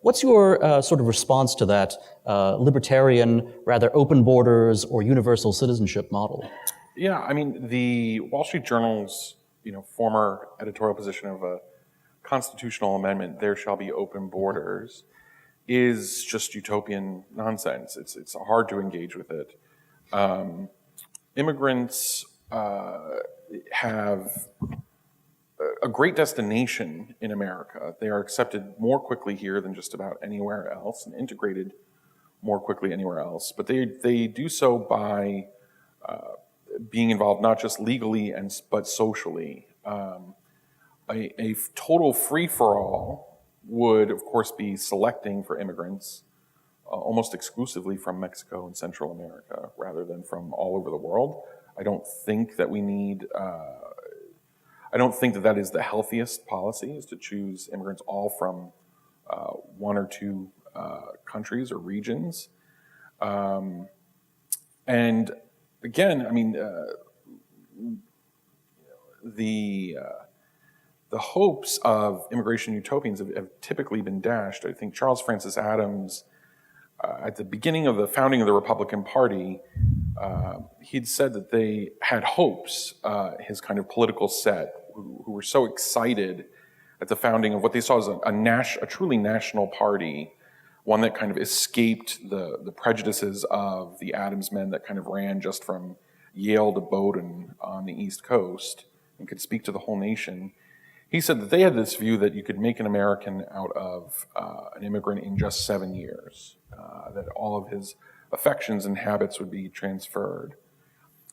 What's your sort of response to that libertarian, rather open borders or universal citizenship model? Yeah, I mean, the Wall Street Journal's former editorial position of a constitutional amendment, there shall be open borders, is just utopian nonsense. It's hard to engage with it. Immigrants have a great destination in America. They are accepted more quickly here than just about anywhere else, and integrated more quickly anywhere else. But they do so by being involved not just legally but socially. A total free-for-all would, of course, be selecting for immigrants almost exclusively from Mexico and Central America rather than from all over the world. I don't think that we need, I don't think that that is the healthiest policy, is to choose immigrants all from one or two countries or regions. And again, I mean, the hopes of immigration utopians have typically been dashed. I think Charles Francis Adams, at the beginning of the founding of the Republican Party, he'd said that they had hopes, his kind of political set, who were so excited at the founding of what they saw as a truly national party, one that kind of escaped the prejudices of the Adams men that kind of ran just from Yale to Bowdoin on the East Coast and could speak to the whole nation. He said that they had this view that you could make an American out of an immigrant in just 7 years, that all of his affections and habits would be transferred.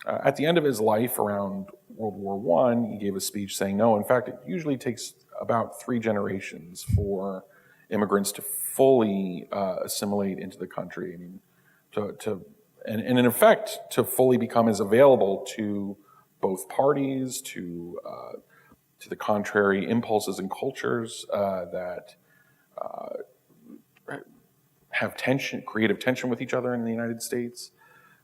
At the end of his life, around World War I, he gave a speech saying, no, in fact, it usually takes about 3 generations for immigrants to fully assimilate into the country. I mean, and in effect, to fully become as available to both parties, to the contrary impulses and cultures that have creative tension with each other in the United States.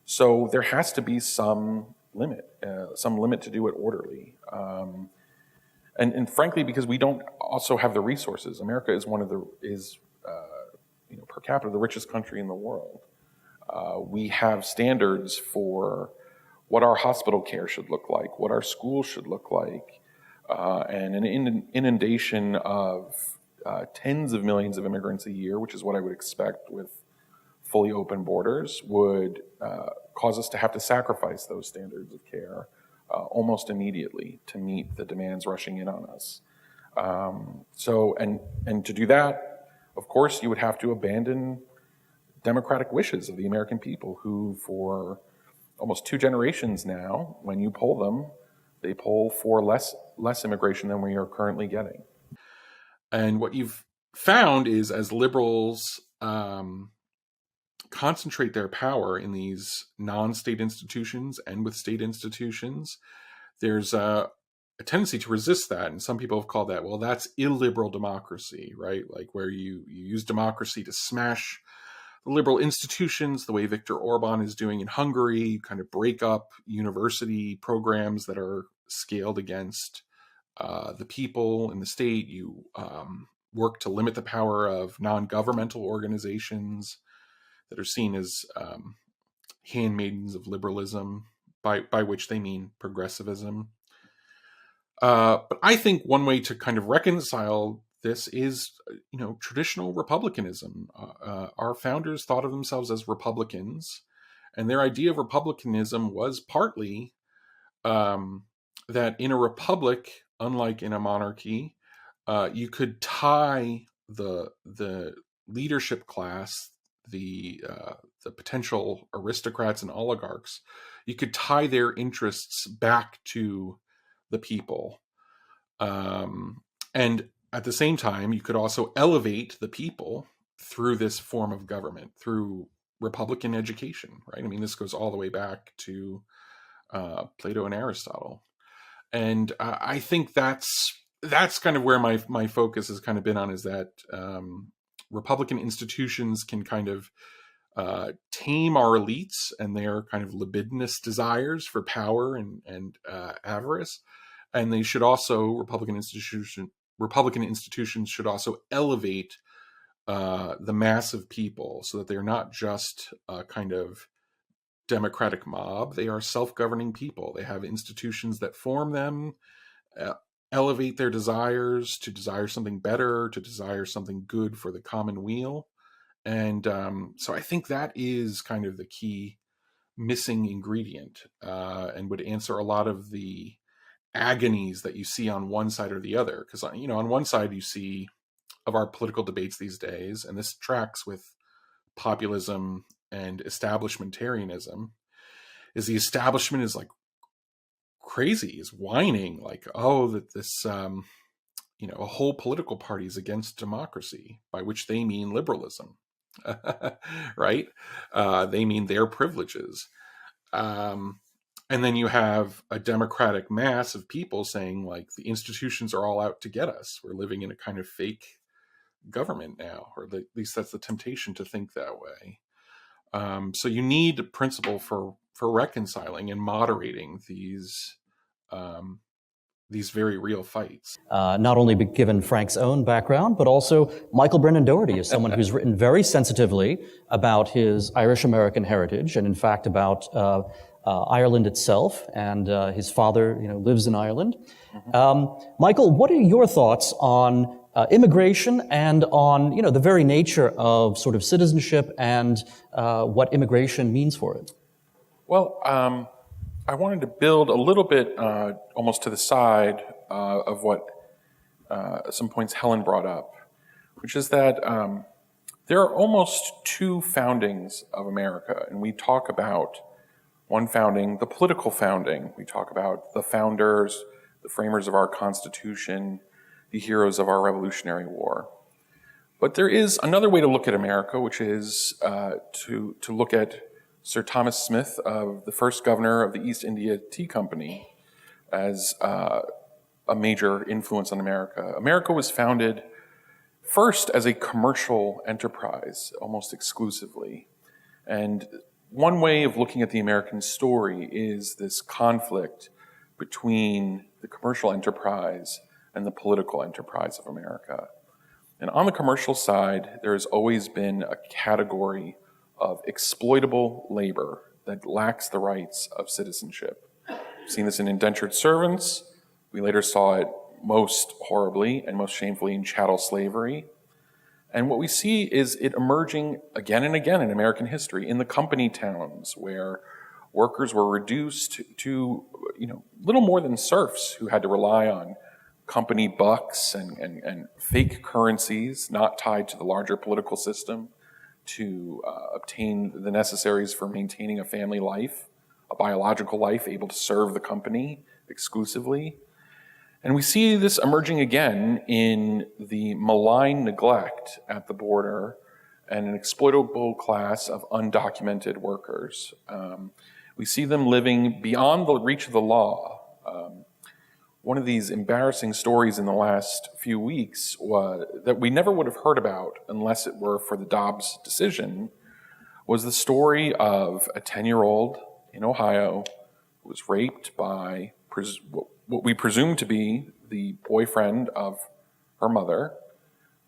So there has to be some limit to do it orderly. And frankly, because we don't also have the resources. America is per capita the richest country in the world. We have standards for what our hospital care should look like, what our schools should look like, and an inundation of tens of millions of immigrants a year, which is what I would expect with fully open borders, would cause us to have to sacrifice those standards of care almost immediately to meet the demands rushing in on us. And to do that, of course, you would have to abandon democratic wishes of the American people, who for almost 2 generations now, when you poll them, they poll for less immigration than we are currently getting. And what you've found is, as liberals concentrate their power in these non-state institutions and with state institutions, there's a tendency to resist that. And some people have called that, well, that's illiberal democracy, right? Like where you use democracy to smash the liberal institutions, the way Viktor Orban is doing in Hungary. You kind of break up university programs that are scaled against the people in the state. You work to limit the power of non-governmental organizations that are seen as handmaidens of liberalism, by which they mean progressivism. But I think one way to kind of reconcile this is, traditional republicanism. Our founders thought of themselves as republicans, and their idea of republicanism was partly that in a republic, unlike in a monarchy, you could tie the leadership class, the potential aristocrats and oligarchs, you could tie their interests back to the people. And at the same time, you could also elevate the people through this form of government, through Republican education, right? I mean, this goes all the way back to Plato and Aristotle. And I think that's kind of where my focus has kind of been on, is that Republican institutions can kind of tame our elites and their kind of libidinous desires for power and avarice. And they should also, Republican institutions should also elevate the mass of people, so that they're not just a kind of democratic mob. They are self-governing people. They have institutions that form them, uh, elevate their desires to desire something better, to desire something good for the common weal. And so I think that is kind of the key missing ingredient, and would answer a lot of the agonies that you see on one side or the other. Because, on one side you see of our political debates these days, and this tracks with populism and establishmentarianism, is the establishment is like crazy, is whining like, oh, that this a whole political party is against democracy, by which they mean liberalism. Right? They mean their privileges. And then you have a democratic mass of people saying, like, the institutions are all out to get us. We're living in a kind of fake government now, or at least that's the temptation to think that way. So you need a principle for reconciling and moderating these very real fights. Not only given Frank's own background, but also Michael Brennan Dougherty is someone who's written very sensitively about his Irish-American heritage, and in fact about Ireland itself, and his father, lives in Ireland. Michael, what are your thoughts on immigration and on, the very nature of sort of citizenship and what immigration means for it? Well, I wanted to build a little bit almost to the side of what some points Helen brought up, which is that there are almost two foundings of America, and we talk about one founding, the political founding. We talk about the founders, the framers of our Constitution, the heroes of our Revolutionary War. But there is another way to look at America, which is to look at Sir Thomas Smith, the first governor of the East India Tea Company, as a major influence on America. America was founded first as a commercial enterprise, almost exclusively. And one way of looking at the American story is this conflict between the commercial enterprise and the political enterprise of America. And on the commercial side, there has always been a category of exploitable labor that lacks the rights of citizenship. We've seen this in indentured servants. We later saw it most horribly and most shamefully in chattel slavery. And what we see is it emerging again and again in American history in the company towns, where workers were reduced to little more than serfs who had to rely on company bucks and fake currencies not tied to the larger political system to obtain the necessaries for maintaining a family life, a biological life able to serve the company exclusively. And we see this emerging again in the malign neglect at the border and an exploitable class of undocumented workers. We see them living beyond the reach of the law. One of these embarrassing stories in the last few weeks that we never would have heard about unless it were for the Dobbs decision was the story of a 10-year-old in Ohio who was raped by what we presume to be the boyfriend of her mother,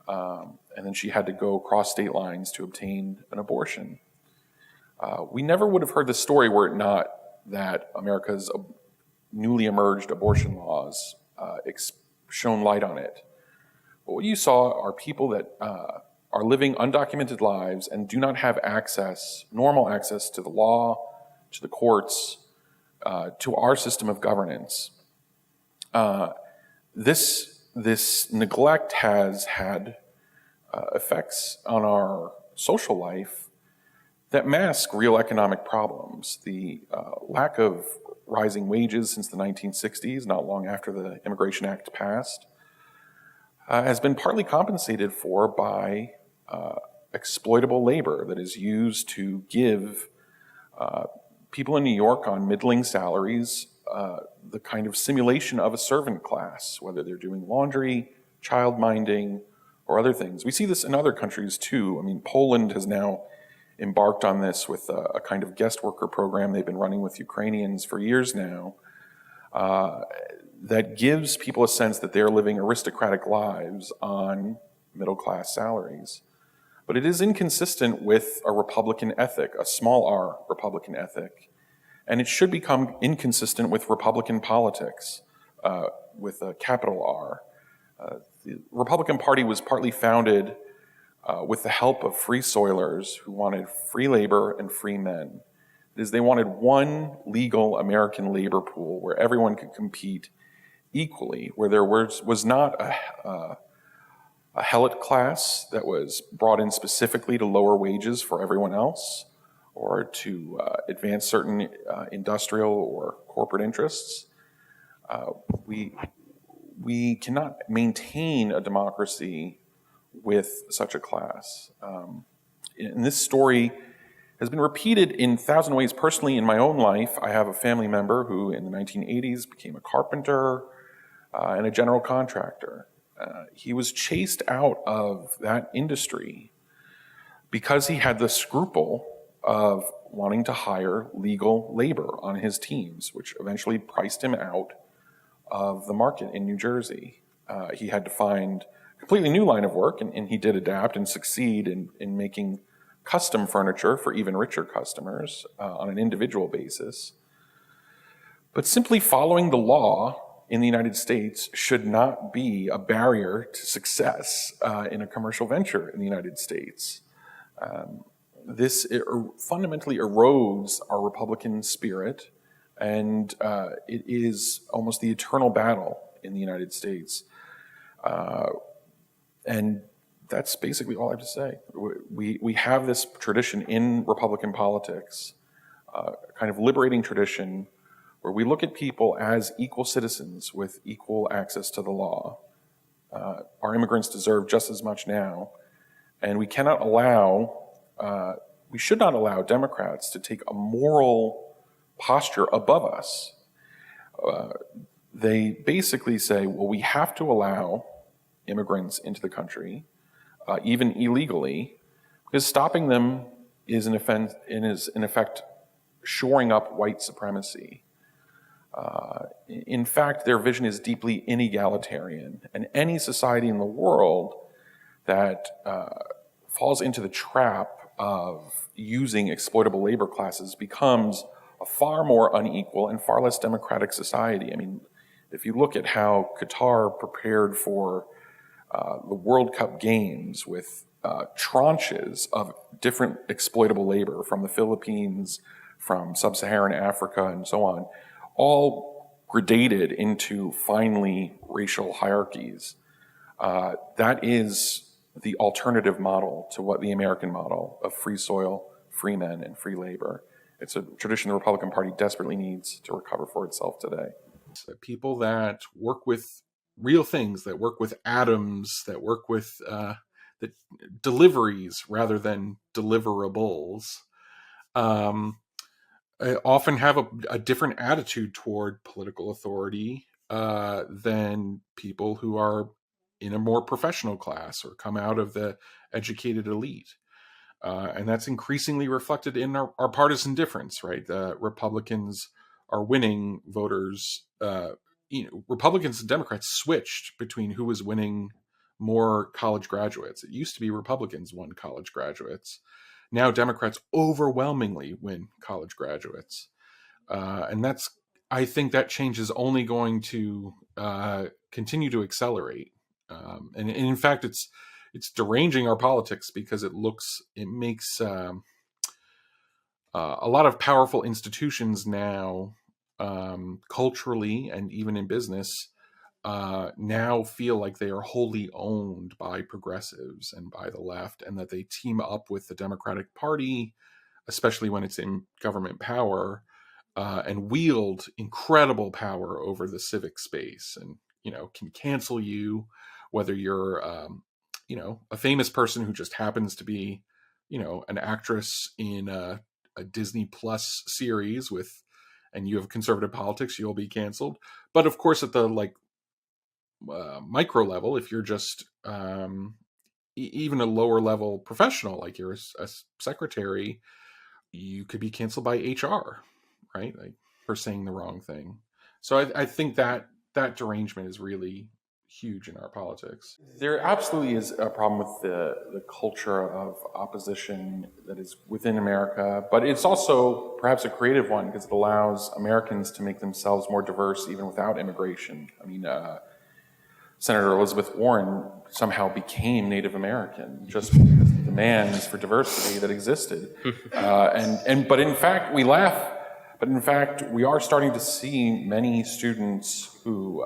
and then she had to go across state lines to obtain an abortion. We never would have heard the story were it not that America's newly emerged abortion laws shone light on it. But what you saw are people that are living undocumented lives and do not have normal access to the law, to the courts, to our system of governance. This neglect has had effects on our social life that mask real economic problems. The lack of rising wages since the 1960s, not long after the Immigration Act passed, has been partly compensated for by exploitable labor that is used to give people in New York on middling salaries the kind of simulation of a servant class, whether they're doing laundry, child minding, or other things. We see this in other countries too. I mean, Poland has now embarked on this with a kind of guest worker program they've been running with Ukrainians for years now, that gives people a sense that they're living aristocratic lives on middle-class salaries. But it is inconsistent with a Republican ethic, a small r Republican ethic. And it should become inconsistent with Republican politics, with a capital R. The Republican Party was partly founded with the help of free soilers who wanted free labor and free men. It is, they wanted one legal American labor pool where everyone could compete equally, where there was not a helot class that was brought in specifically to lower wages for everyone else or to advance certain industrial or corporate interests. We cannot maintain a democracy with such a class. And this story has been repeated in 1,000 ways personally in my own life. I have a family member who in the 1980s became a carpenter and a general contractor. He was chased out of that industry because he had the scruple of wanting to hire legal labor on his teams, which eventually priced him out of the market in New Jersey. He had to find a completely new line of work, and he did adapt and succeed in making custom furniture for even richer customers on an individual basis. But simply following the law in the United States should not be a barrier to success in a commercial venture in the United States. This fundamentally erodes our Republican spirit, and it is almost the eternal battle in the United States. And that's basically all I have to say. We have this tradition in Republican politics, kind of liberating tradition, where we look at people as equal citizens with equal access to the law. Our immigrants deserve just as much now, and we cannot allow, we should not allow Democrats to take a moral posture above us. They basically say, well, we have to allow immigrants into the country, even illegally, because stopping them is in effect shoring up white supremacy. In fact, their vision is deeply inegalitarian, and any society in the world that falls into the trap of using exploitable labor classes becomes a far more unequal and far less democratic society. I mean, if you look at how Qatar prepared for the World Cup games with tranches of different exploitable labor from the Philippines, from sub-Saharan Africa, and so on, all gradated into finely racial hierarchies. That is the alternative model to what the American model of free soil, free men, and free labor. It's a tradition the Republican Party desperately needs to recover for itself today. People that work with real things, that work with atoms, that work with the deliveries rather than deliverables, often have a different attitude toward political authority than people who are in a more professional class or come out of the educated elite. And that's increasingly reflected in our partisan difference, right? The Republicans are winning voters. Republicans and Democrats switched between who was winning more college graduates. It used to be Republicans won college graduates. Now Democrats overwhelmingly win college graduates. And I think that change is only going to continue to accelerate. And in fact, it's deranging our politics because it makes a lot of powerful institutions now, culturally and even in business, now feel like they are wholly owned by progressives and by the left, and that they team up with the Democratic Party, especially when it's in government power, and wield incredible power over the civic space, and can cancel you, whether you're a famous person who just happens to be an actress in a Disney Plus series and you have conservative politics, you'll be canceled. But of course, at the micro level, if you're just even a lower level professional, like you're a secretary, you could be canceled by HR, right? Like for saying the wrong thing. So I think that derangement is really huge in our politics. There absolutely is a problem with the culture of opposition that is within America, but it's also perhaps a creative one because it allows Americans to make themselves more diverse even without immigration. I mean, Senator Elizabeth Warren somehow became Native American just because of the demands for diversity that existed. But in fact, we laugh, but in fact, we are starting to see many students who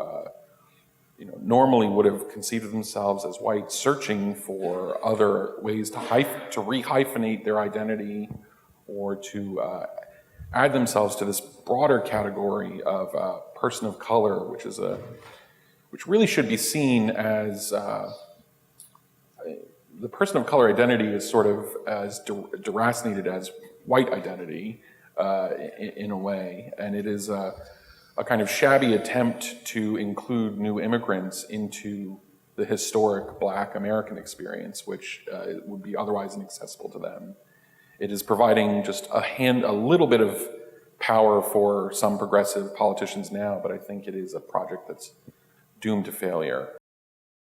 normally would have conceived of themselves as white, searching for other ways to re-hyphenate their identity or to add themselves to this broader category of person of color, which really should be seen as the person of color identity is sort of as deracinated as white identity in a way, and it is a kind of shabby attempt to include new immigrants into the historic Black American experience, which would be otherwise inaccessible to them. It is providing just a little bit of power for some progressive politicians now, but I think it is a project that's doomed to failure.